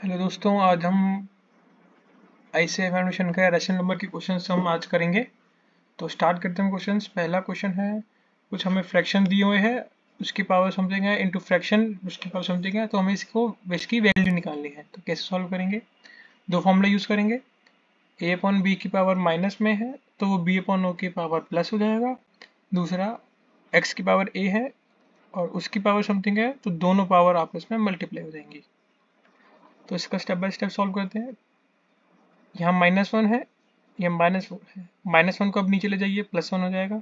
Hello दोस्तों, आज हम आईसीआई फाउंडेशन का रैशनल नंबर के क्वेश्चंस हम आज करेंगे। तो स्टार्ट करते हैं क्वेश्चंस। पहला क्वेश्चन है, कुछ हमें फ्रैक्शन दिए हुए हैं, उसकी पावर समथिंग है इनटू फ्रैक्शन उसकी पावर समथिंग है, तो हमें इसकी वैल्यू निकालनी है। तो कैसे सॉल्व करेंगे? दो फॉर्मूला यूज करेंगे। ए अपॉन बी की पावर माइनस में है तो वो बी अपॉन ओ की पावर प्लस हो जाएगा। दूसरा, एक्स की पावर ए है और उसकी पावर समथिंग है, तो दोनों पावर आपस में मल्टीप्लाई हो जाएंगी। तो इसका स्टेप बाय स्टेप सॉल्व करते हैं। यहाँ -1 है, यहाँ -4 है। -1 को अब नीचे ले जाइए, +1 हो जाएगा।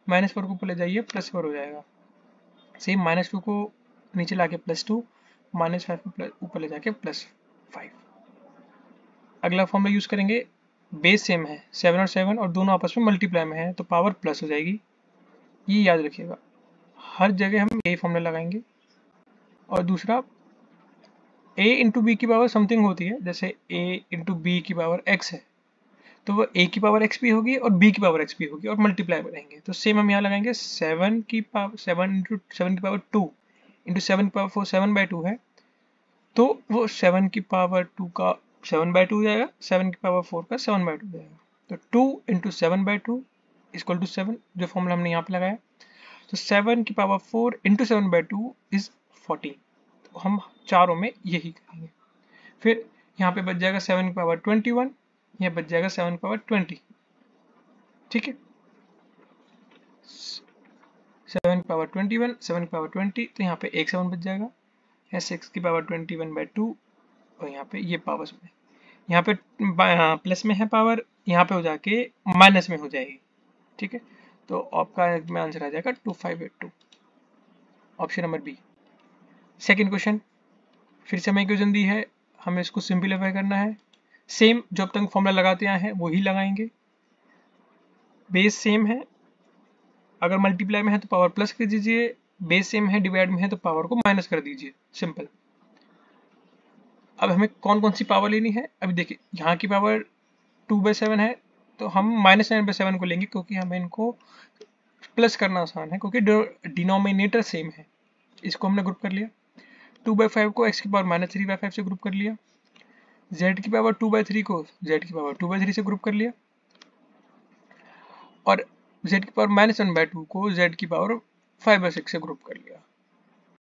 -4 को ऊपर ले जाइए, +4 हो जाएगा। सेम -2 को नीचे लाके +2, -5 को ऊपर ले जाके +5। अगला फॉर्मूला यूज करेंगे। बेस सेम है, 7 और 7, और दोनों आपस में मल्टीप्लाई में है तो पावर प्लस हो जाएगी। ये याद रखिएगा, हर जगह हम यही फॉर्मूला लगाएंगे। और दूसरा, a इंटू बी की पावर समथिंग होती है, जैसे a इंटू बी की पावर x है तो वो a की पावर x भी होगी और b की पावर x भी होगी और मल्टीप्लाई रहेंगे। तो सेम हम यहाँ लगाएंगे, 7 की पावर 7 इंटू 7 की पावर 2 इंटू 7 की पावर 4, 7/2 है, तो वो 7 की पावर 2 का 7/2 हो जाएगा, 7 की पावर 4 का 7/2 हो जाएगा। तो 2 इंटू 7/2 इक्वल टू 7, जो फॉर्मूला हमने यहाँ पे लगाया। तो 7 की पावर 4 इंटू 7/2 इज 14। तो हम चारों में यही करेंगे। फिर यहाँ पे बच जाएगा 7 की पावर 21, यहाँ बच जाएगा 7 की पावर 20। ठीक है, 7 की पावर 21, 7 की पावर 20, तो यहाँ पे एक 7 बच जाएगा। है 6 की पावर 21/2, और यहाँ पे ये पावर्स में, यहाँ पे प्लस में है पावर, यहाँ पे हो जाके माइनस में हो जाएगी। ठीक है, तो आपका में आंसर आ जाएगा 2582, option number b. Second question, फिर से हमें इक्वेशन दी है, हमें इसको सिंप्लीफाई करना है। सेम जो अब तक फॉर्मूला लगाते आए हैं वही लगाएंगे। बेस सेम है, अगर मल्टीप्लाई में है तो पावर प्लस कर दीजिए, बेस सेम है डिवाइड में है तो पावर को माइनस कर दीजिए, सिंपल। अब हमें कौन कौन सी पावर लेनी है, अभी देखिए यहाँ की पावर 2/7 है तो हम -9/7 को लेंगे, क्योंकि हमें इनको प्लस करना आसान है, क्योंकि डिनोमिनेटर सेम है। इसको हमने ग्रुप कर लिया। 2/5 को x की पावर -3/5 से ग्रुप कर लिया। z की पावर 2/3 को z की पावर 2/3 से ग्रुप कर लिया। और z की पावर -1/2 को z की पावर 5/6 से ग्रुप कर लिया।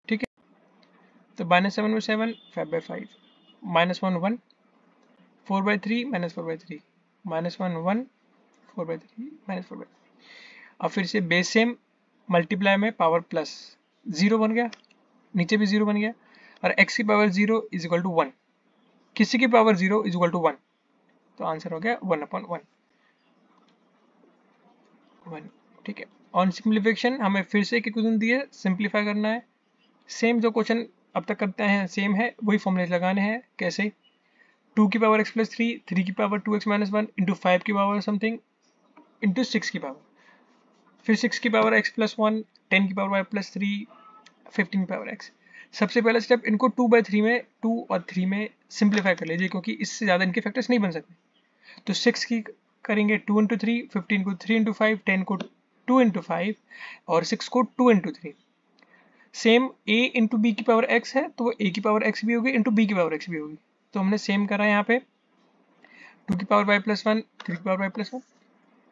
ठीक है, तो -7/7, 5/5, -1 1, 4/3, -4/3, -1 1, 4/3, -4/3। अब फिर से बेस सेम, मल्टीप्लाई में पावर प्लस, 0 बन गया, नीचे भी 0 बन गया, और x की पावर 0 इज इक्वल टू 1, किसी की पावर 0 इज इक्वल टू 1, तो आंसर हो गया 1/1। ठीक है, ऑन सिंप्लीफिकेशन हमें फिर से एक इक्वेशन दी है, सिंप्लीफाई करना है। सेम जो क्वेश्चन अब तक करते हैं सेम है, वही फॉर्मूले लगाने हैं। कैसे? 2 की पावर x प्लस 3, 3 की पावर 2x माइनस 1 इंटू 5 की पावर समथिंग इंटू 6 की पावर, फिर 6 की पावर x प्लस 1, 10 की पावर y प्लस 3, 15 की पावर x। सबसे पहला स्टेप, इनको 2/3 में 2 और 3 में सिंप्लीफाई कर लीजिए, क्योंकि इससे ज़्यादा इनके फैक्टर्स नहीं बन सकते। तो 6 की करेंगे 2 इंटू 3, 15 को 3 इंटू 5, 10 को 2 इंटू 5, और 6 को 2 into 3। Same a into b की पावर x है तो a की पावर x भी होगी इंटू बी की पावर x भी होगी। तो हमने सेम करा यहाँ पे, 2 की पावर y प्लस 1, 3 की पावर y प्लस 1,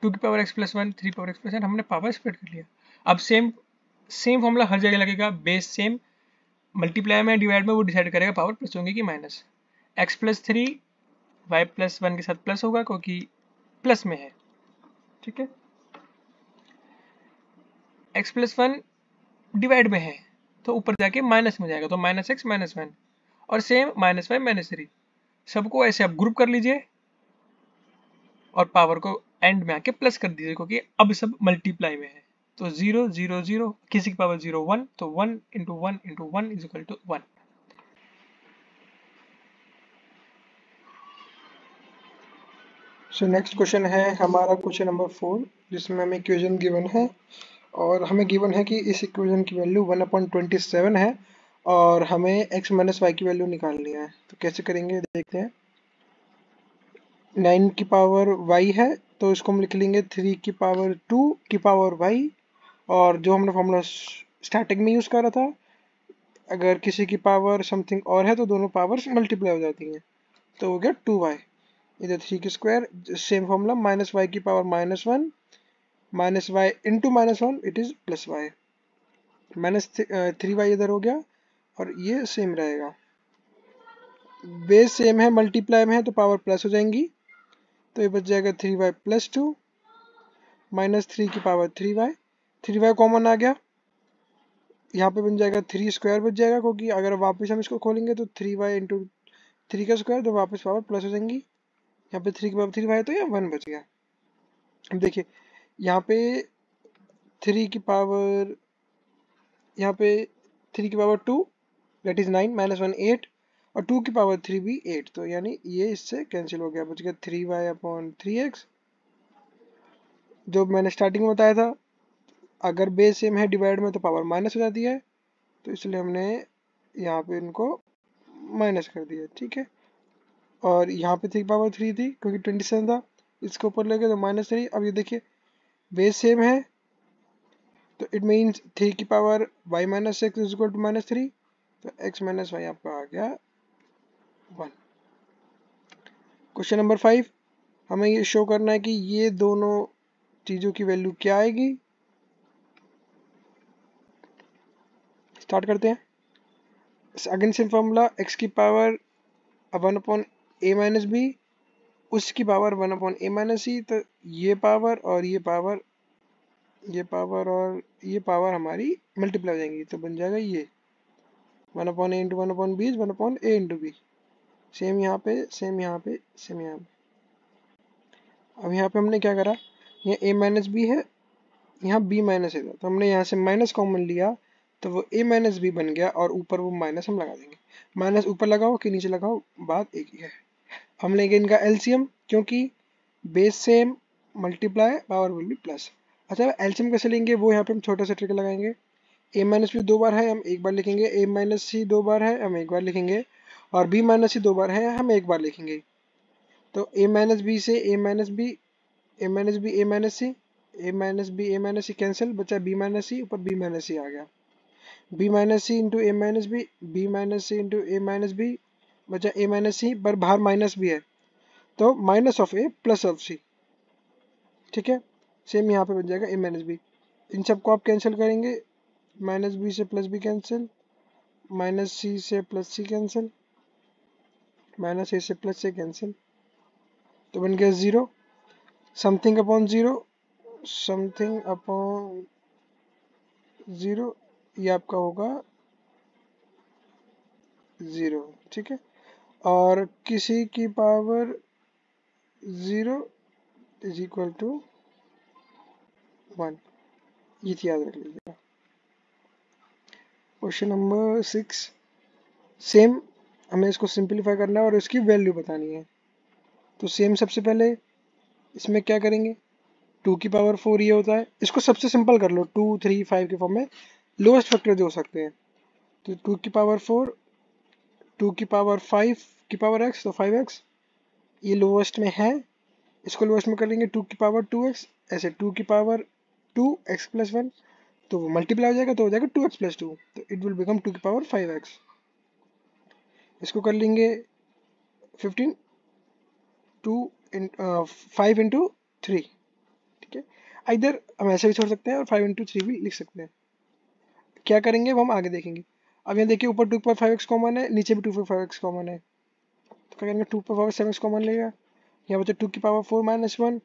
2 की पावर x प्लस 1, 3 की पावर x प्लस 1, हमने पावर स्प्लिट कर लिया। अब सेम फॉर्मूला हर जगह लगेगा, बेस सेम, मल्टीप्लाई में डिवाइड में वो डिसाइड करेगा पावर प्लस होंगे कि minus. x plus 3 y plus 1 के साथ प्लस होगा क्योंकि प्लस में है। ठीक है, x प्लस 1 डिवाइड में है तो ऊपर जाके माइनस में जाएगा, तो -x -1, और सेम -5 -3, सबको ऐसे आप ग्रुप कर लीजिए और पावर को एंड में आके प्लस कर दीजिए, क्योंकि अब सब मल्टीप्लाई में है। तो 0 0 0, किसी की पावर 0 1, तो 1 into 1 into 1 is equal to 1। So next question है हमारा क्वेश्चन नंबर 4, जिसमें हमें इक्वेशन गिवन है और हमें गिवन है कि इस इक्वेशन की वैल्यू 1/27 है और हमें x माइनस वाई की वैल्यू निकालनी है। तो कैसे करेंगे देखते हैं। 9 की पावर y है तो इसको हम लिख लेंगे 3 की पावर 2 की पावर y, और जो हमने फॉर्मूला स्टार्टिंग में यूज़ करा था अगर किसी की पावर समथिंग और है तो दोनों पावर्स मल्टीप्लाई हो जाती हैं, तो हो गया 2y। इधर 3 की square, same formula, minus Y की power -1 minus Y into -1 it is plus Y, minus 3y इधर हो गया और ये सेम रहेगा। बेस सेम है, मल्टीप्लाई में है तो पावर प्लस हो जाएंगी, तो ये बच जाएगा 3y प्लस 2 माइनस 3 की पावर 3y कॉमन आ गया, यहाँ पे बन जाएगा 3 स्क्वायर बच जाएगा, क्योंकि अगर वापस हम इसको खोलेंगे तो 3y इंटू 3 का स्क्वायर, तो वापस पावर प्लस हो जाएंगी। यहाँ पे 3 की पावर 3y है तो ये 1 बच गया। अब देखिए यहाँ पे 3 की पावर, यहाँ पे 3 की पावर 2 दैट इज 9 -1 8 और 2 की पावर 3 भी 8, तो यानी ये इससे कैंसिल हो गया, बच गया 3y अपॉन 3x। जो मैंने स्टार्टिंग में बताया था, अगर बेस सेम है डिवाइड में तो पावर माइनस हो जाती है, तो इसलिए हमने यहाँ पे इनको माइनस कर दिया, ठीक है। और यहाँ पे 3 पावर 3 थी क्योंकि 27 था, इसको ऊपर ले गए तो -3। अब ये देखिए बेस सेम है तो इट मीन्स 3 की power y minus x is equal to -3, तो x माइनस वाई आपका आ गया 1। क्वेश्चन नंबर 5, हमें ये शो करना है कि ये दोनों चीज़ों की वैल्यू क्या आएगी। स्टार्ट करते हैं। अगेन सेम फॉर्मूला, x की power 1 upon a minus b, उसकी power 1 upon a minus c, तो ये पावर और ये पावर, ये पावर और ये पावर हमारी मल्टीप्लाई हो जाएंगी, तो बन जाएगा ये 1 upon a into 1 upon B 1 upon a into B. Same यहाँ पे, सेम यहाँ पे, सेम यहाँ पे। अब यहाँ पे हमने क्या करा, यहाँ a माइनस बी है, यहाँ b माइनस है, तो हमने यहाँ से माइनस कॉमन लिया, तो वो a माइनस बी बन गया और ऊपर वो माइनस हम लगा देंगे। माइनस ऊपर लगाओ कि नीचे लगाओ, बात एक ही है। हम लेंगे इनका एलसीएम, क्योंकि base same, multiply, power will be plus. अच्छा एलसीएम कैसे लेंगे, वो यहाँ पे हम छोटा सा ट्रिक लगाएंगे। a माइनस बी 2 बार है, हम एक बार लिखेंगे, a माइनस सी 2 बार है, हम एक बार लिखेंगे, और b माइनस सी 2 बार है, हम एक बार लिखेंगे। तो a माइनस बी से a minus B, a minus B, a minus C, a minus B, a minus C cancel, बचा b माइनस सी, ऊपर b माइनस सी आ गया, b minus C into a minus B, b minus C into a minus B, बचा a minus C, पर बाहर minus भी है, तो minus of a plus of C, ठीक है। सेम यहाँ पे बन जाएगा a माइनस बी। इन सबको आप कैंसिल करेंगे, माइनस बी से प्लस बी कैंसिल, माइनस सी से प्लस सी कैंसिल, माइनस ए से प्लस से कैंसिल, तो बन गया 0। समथिंग अपॉन 0, समथिंग अपॉन 0, ये आपका होगा 0, ठीक है। और किसी की पावर 0 इज इक्वल टू 1, ये याद रख लीजिएगा। क्वेश्चन नंबर 6, सेम, हमें इसको सिंपलीफाई करना है और इसकी वैल्यू बतानी है। तो सेम सबसे पहले इसमें क्या करेंगे, 2 की पावर 4 ये होता है, इसको सबसे सिंपल कर लो, 2 3 5 के फॉर्म में लोएस्ट फैक्टर जो हो सकते हैं। तो 2 की पावर 4, 2 की पावर 5 की पावर x, तो 5x ये लोएस्ट में है, इसको लोएस्ट में कर लेंगे 2 की पावर 2x, ऐसे 2 की पावर 2x प्लस 1, तो वो मल्टीप्लाई हो जाएगा तो हो जाएगा 2x प्लस 2, तो इट विल बिकम 2 की पावर 5x। इसको कर लेंगे 15, 5 इंटू 3, ठीक है। इधर हम ऐसे भी छोड़ सकते हैं और 5 इंटू 3 भी लिख सकते हैं। क्या करेंगे वो हम आगे देखेंगे। अब यहाँ देखिए ऊपर 2/5x कॉमन है, नीचे भी 2/5x कॉमन है, तो क्या करेंगे 2/7x कॉमन लेगा, यहाँ बचा 2 की पावर 4 माइनस 1,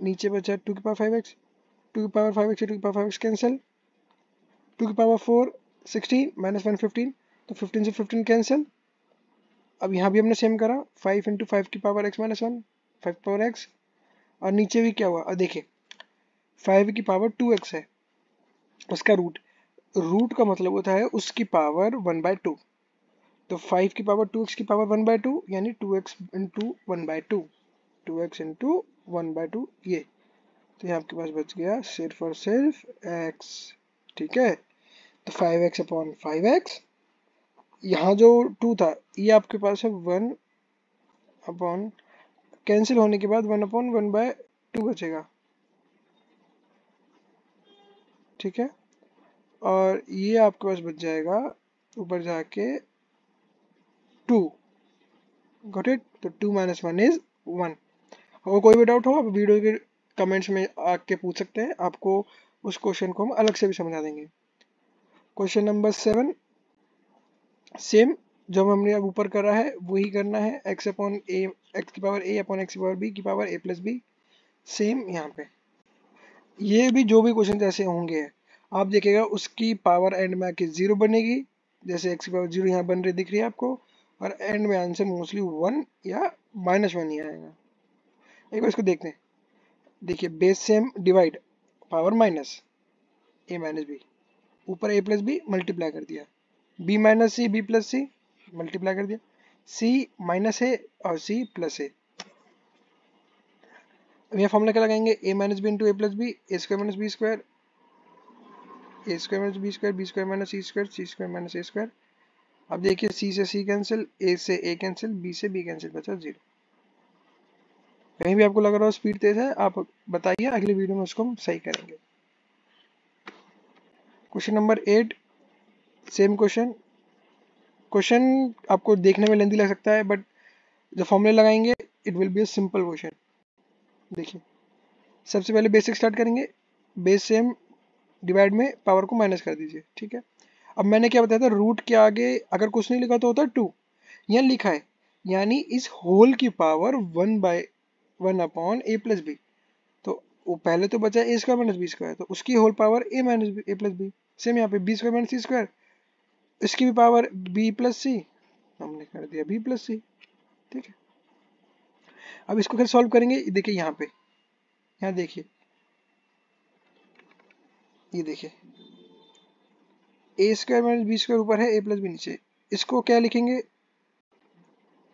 नीचे बचा 2 की पावर 5x, 2 की पावर 5x से 2 की पावर 5x कैंसिल, 2 की पावर 4 16 माइनस 1 15, तो 15 से 15 कैंसिल। अब यहाँ भी हमने सेम करा, 5 इंटू 5 की power x minus 1, 5 power x, और नीचे भी क्या हुआ, और देखिए 5 की पावर 2x है, उसका रूट, रूट का मतलब होता है उसकी पावर 1/2, तो 5 की पावर 2x की पावर 1/2 यानी 2x इंटू 1/2, 2x इंटू 1/2 ये, तो यहाँ आपके पास बच गया सिर्फ और सिर्फ x, ठीक है। तो 5x अपॉन 5x, यहाँ जो 2 था ये आपके पास है 1 अपॉन, कैंसिल होने के बाद 1 अपॉन 1/2 बचेगा, ठीक है। और ये आपके पास बच जाएगा ऊपर जाके 2, गॉट इट। तो 2 - 1 इज 1। अगर कोई भी डाउट हो आप वीडियो के कमेंट्स में आके पूछ सकते हैं, आपको उस क्वेश्चन को हम अलग से भी समझा देंगे। क्वेश्चन नंबर 7 सेम जो हमने अब ऊपर करा है वही करना है, x अपॉन ए, एक्स की पावर a अपॉन एक्स की पावर b की power a plus B. Same यहाँ पे ये भी जो भी क्वेश्चन ऐसे होंगे आप देखिएगा उसकी पावर एंड में आके 0 बनेगी, जैसे x की पावर 0 यहाँ बन रही दिख रही है आपको, और एंड में आंसर मोस्टली 1 या -1 ही आएगा। एक बार इसको देखते हैं, देखिए base same divide power minus a minus B, ऊपर a प्लस बी मल्टीप्लाई कर दिया, b minus C B plus C multiply कर दिया, c माइनस ए और c प्लस ए। ये फॉर्मूला क्या लगाएंगे, a minus B into A plus B, A square minus B square, A square minus B square, B square minus C square, C square minus A square. अब देखिए c से c cancel, a से a cancel, b से b cancel, बचा 0। कहीं भी आपको लग रहा हो स्पीड तेज है आप बताइए, अगली वीडियो में उसको हम सही करेंगे। Question number 8 same question. Question आपको देखने में लेंथी लग सकता है बट जो फॉर्मूले लगाएंगे it will be a simple question. देखिए सबसे पहले बेसिक स्टार्ट करेंगे, बेस सेम डिवाइड में पावर को माइनस कर दीजिए, ठीक है। अब मैंने क्या बताया था, रूट के आगे अगर कुछ नहीं लिखा तो होता 2, यहाँ लिखा है यानी इस होल की पावर 1/1 अपॉन ए प्लस बी। तो वो पहले तो बचा ए स्क्वायर माइनस बी स्क्वायर, तो उसकी होल पावर ए माइनस ए प्लस बी। सेम यहाँ पे B square minus C square, इसकी भी पावर बी प्लस सी, हमने कर दिया बी प्लस सी, ठीक है। अब इसको फिर सॉल्व करेंगे, देखिए यहाँ पे, यहाँ देखिए, ये देखिए ए स्क्वायर माइनस बी स्क्वायर ऊपर है, ए प्लस बी नीचे। इसको क्या लिखेंगे,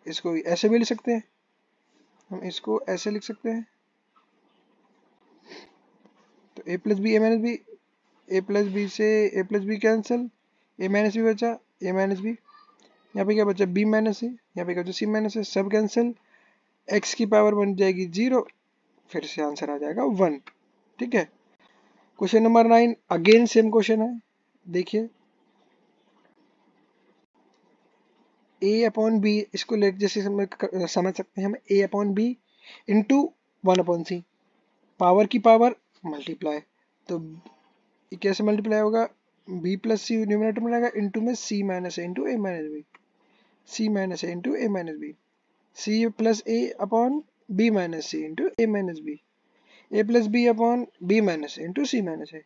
इसको ऐसे भी लिख सकते हैं, हम इसको ऐसे लिख सकते हैं, तो ए plus B A minus B, A plus B से ए प्लस बी कैंसिल, ए माइनस बी बचा, ए माइनस बी, यहाँ पे क्या बचा बी माइनस सी, यहाँ पे क्या बचा सी माइनस सी, सब कैंसिल, एक्स की पावर बन जाएगी 0, फिर से आंसर आ जाएगा 1, ठीक है। Question number 9 again same question है, देखिए a अपॉन बी, इसको लेट जैसे समझ सकते हैं हम, a upon B into 1 upon C, power की पावर मल्टीप्लाई, तो ये कैसे मल्टीप्लाई होगा, b प्लस सी न्यूमरेटर में रहेगा, इंटू में c minus A into A minus B, c minus A into A minus B, c plus A upon b minus C into A minus B, A plus B upon b minus A into C minus A,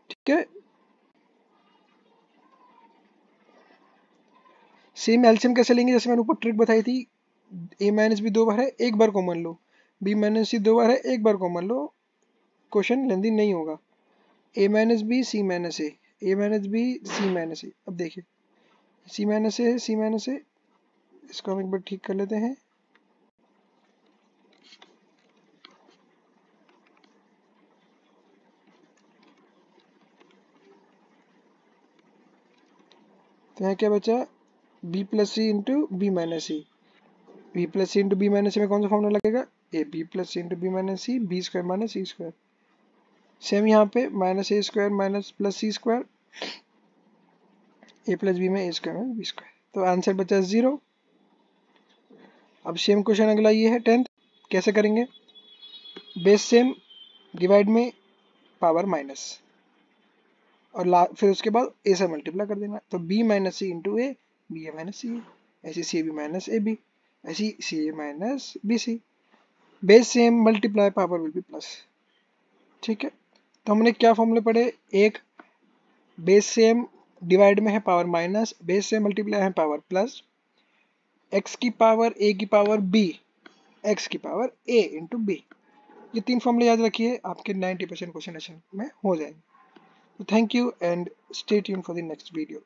ठीक है। Same एल्सियम कैसे लेंगे, जैसे मैंने ऊपर trick बताई थी, a minus B 2 बार है, एक बार कॉमन लो, b माइनस सी 2 बार है, एक बार कॉमन लो, क्वेश्चन लेंदी नहीं होगा। a minus B C minus A minus B C minus A, अब देखिए सी माइनस ए सी माइनस ए, इसको हम एक बार ठीक कर लेते हैं, तो यहाँ क्या बचा b plus C into B minus C, B plus C into B minus C में कौन सा फॉर्मूला लगेगा, A B plus C into B minus C, B square minus C square. Same यहाँ पे minus A square minus plus C square, A plus B में A square minus B square, तो answer बचा 0। अब same question अगला ये है 10th, कैसे करेंगे, बेस सेम डिवाइड में पावर माइनस, और फिर उसके बाद ए से मल्टीप्लाई कर देना, तो B minus C into A, B A minus C, A C C A B minus A B, A C C A minus B C, base same multiply power will be plus, ठीक है। तो हमने क्या फॉर्मूले पढ़े, एक बेस सेम डिवाइड में है power minus, base same multiply है पावर प्लस, एक्स की पावर ए की पावर बी, एक्स की पावर ए इंटू बी, ये 3 फॉर्मूले याद रखिए, आपके 90% क्वेश्चन में हो जाएंगे। Thank you and stay tuned for the next video.